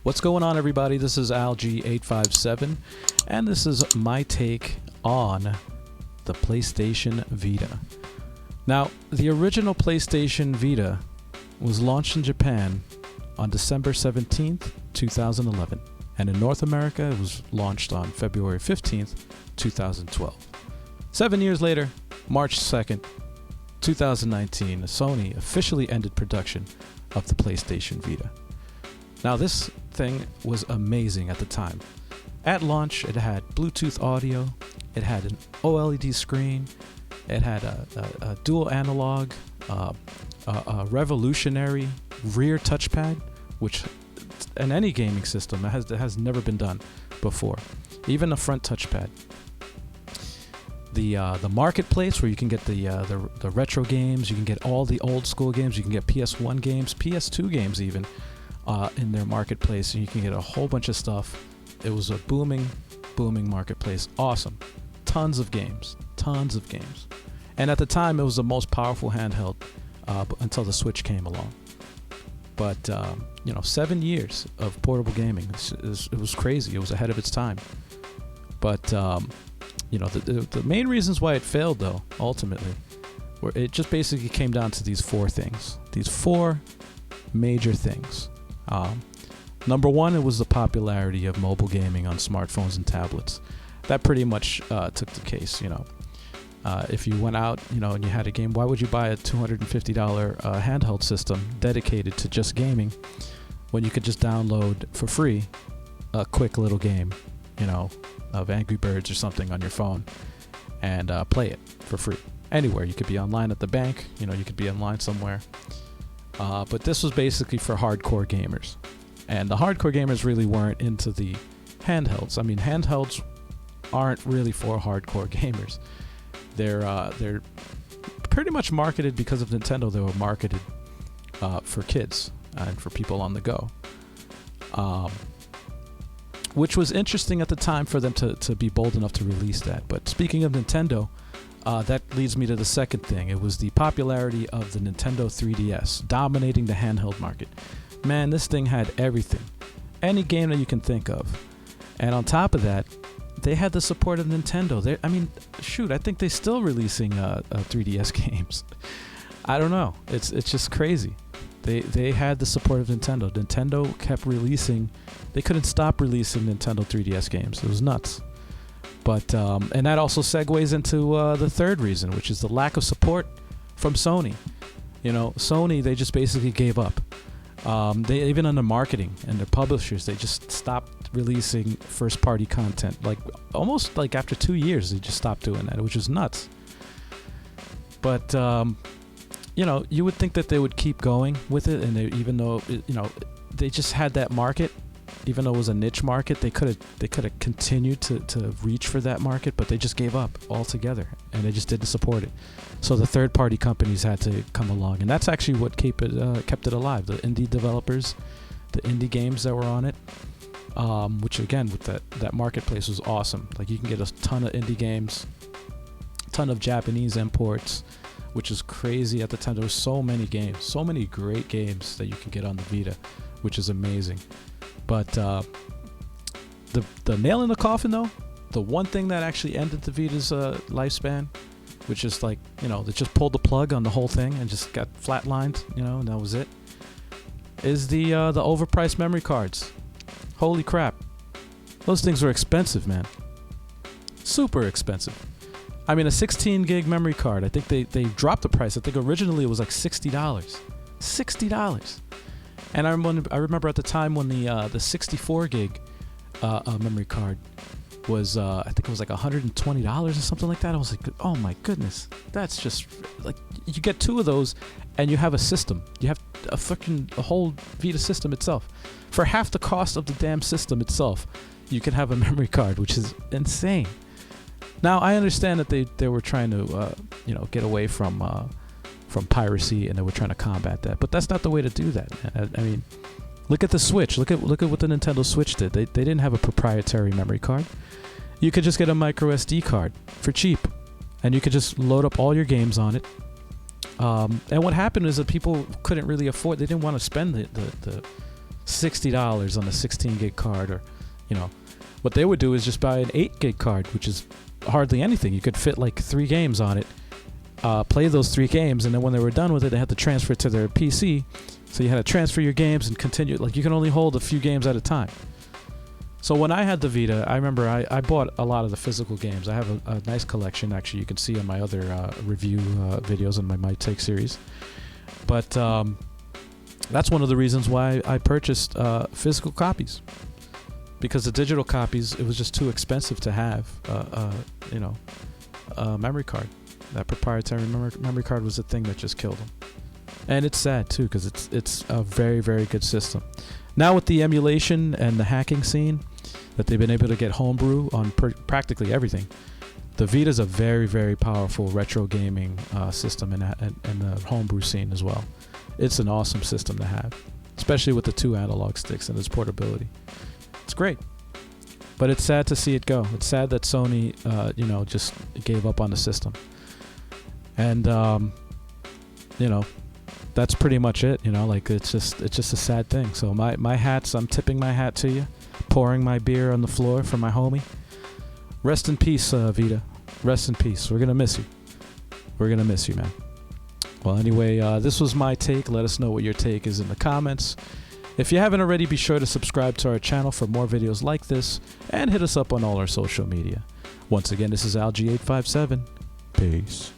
What's going on, everybody? This is AlG857, and this is my take on the PlayStation Vita. Now, the original PlayStation Vita was launched in Japan on December 17th, 2011, and in North America it was launched on February 15th, 2012. 7 years later, March 2nd, 2019, Sony officially ended production of the PlayStation Vita. Now, this thing was amazing at the time. At launch, it had Bluetooth audio, it had an OLED screen, it had a dual analog, a revolutionary rear touchpad, which in any gaming system has never been done before. Even a front touchpad. The marketplace where you can get the retro games, you can get all the old school games, you can get PS1 games, PS2 games even in their marketplace, and you can get a whole bunch of stuff. It was a booming marketplace. Awesome. Tons of games. And at the time, it was the most powerful handheld until the Switch came along. But 7 years of portable gaming. It was crazy. It was ahead of its time. But the main reasons why it failed, though, ultimately, were it just basically came down to these four things. These four major things. Number one, it was the popularity of mobile gaming on smartphones and tablets. That pretty much took the case. If you went out, and you had a game, why would you buy a $250 handheld system dedicated to just gaming when you could just download for free a quick little game, of Angry Birds or something on your phone and play it for free anywhere? You could be online at the bank, you could be online somewhere. But this was basically for hardcore gamers, and the hardcore gamers really weren't into the handhelds. I mean, handhelds aren't really for hardcore gamers. They're pretty much marketed because of Nintendo. They were marketed for kids and for people on the go, which was interesting at the time for them to be bold enough to release that. But speaking of Nintendo, that leads me to the second thing. It was the popularity of the Nintendo 3DS, dominating the handheld market. Man, this thing had everything. Any game that you can think of. And on top of that, they had the support of Nintendo. I think they're still releasing 3DS games. I don't know. It's just crazy. They had the support of Nintendo. Nintendo kept releasing. They couldn't stop releasing Nintendo 3DS games. It was nuts. But and that also segues into the third reason, which is the lack of support from Sony. Sony, they just basically gave up. They even on the marketing and their publishers, they just stopped releasing first-party content. Almost after 2 years, they just stopped doing that, which is nuts. But you would think that they would keep going with it, and even though they just had that market. Even though it was a niche market, they could have continued to reach for that market, but they just gave up altogether, and they just didn't support it. So the third-party companies had to come along, and that's actually what kept it alive. The indie developers, the indie games that were on it, which again, with that marketplace was awesome. You can get a ton of indie games, a ton of Japanese imports, which is crazy at the time. There were so many games, so many great games that you can get on the Vita, which is amazing. But the nail in the coffin, though, the one thing that actually ended the Vita's lifespan, which is they just pulled the plug on the whole thing and just got flatlined, and that was it, is the overpriced memory cards. Holy crap. Those things were expensive, man. Super expensive. I mean, a 16 gig memory card, I think they dropped the price. I think originally it was $60. $60. And I remember at the time when the 64 gig memory card was, I think it was $120 or something like that. I was like, oh my goodness, that's just you get two of those and you have a system. You have a whole Vita system itself. For half the cost of the damn system itself, you can have a memory card, which is insane. Now, I understand that they were trying to get away from piracy, and they were trying to combat that, but that's not the way to do that. I mean, look at the Switch. Look at what the Nintendo Switch did. They didn't have a proprietary memory card. You could just get a micro SD card for cheap, and you could just load up all your games on it. And what happened is that people couldn't really afford. They didn't want to spend the $60 on a 16 gig card, or, you know, what they would do is just buy an 8 gig card, which is hardly anything. You could fit like 3 games on it, play those 3 games, and then when they were done with it, they had to transfer it to their PC. So you had to transfer your games and continue. Like, you can only hold a few games at a time. So when I had the Vita, I remember I bought a lot of the physical games. I have a nice collection, actually. You can see on my other review videos on my My Take series. But that's one of the reasons why I purchased physical copies. Because the digital copies, it was just too expensive to have, you know, a memory card. That proprietary memory card was the thing that just killed them. And it's sad, too, because it's a very, very good system. Now with the emulation and the hacking scene, that they've been able to get homebrew on practically everything, the Vita's a very, very powerful retro gaming system and the homebrew scene as well. It's an awesome system to have, especially with the 2 analog sticks and its portability. It's great. But it's sad to see it go. It's sad that Sony, you know, just gave up on the system. And, you know, that's pretty much it. You know, like, it's just a sad thing. So my hats, I'm tipping my hat to you, pouring my beer on the floor for my homie. Rest in peace, Vita. Rest in peace. We're gonna miss you. We're gonna miss you, man. Well, anyway, this was my take. Let us know what your take is in the comments. If you haven't already, be sure to subscribe to our channel for more videos like this, and hit us up on all our social media. Once again, this is Alg857. Peace.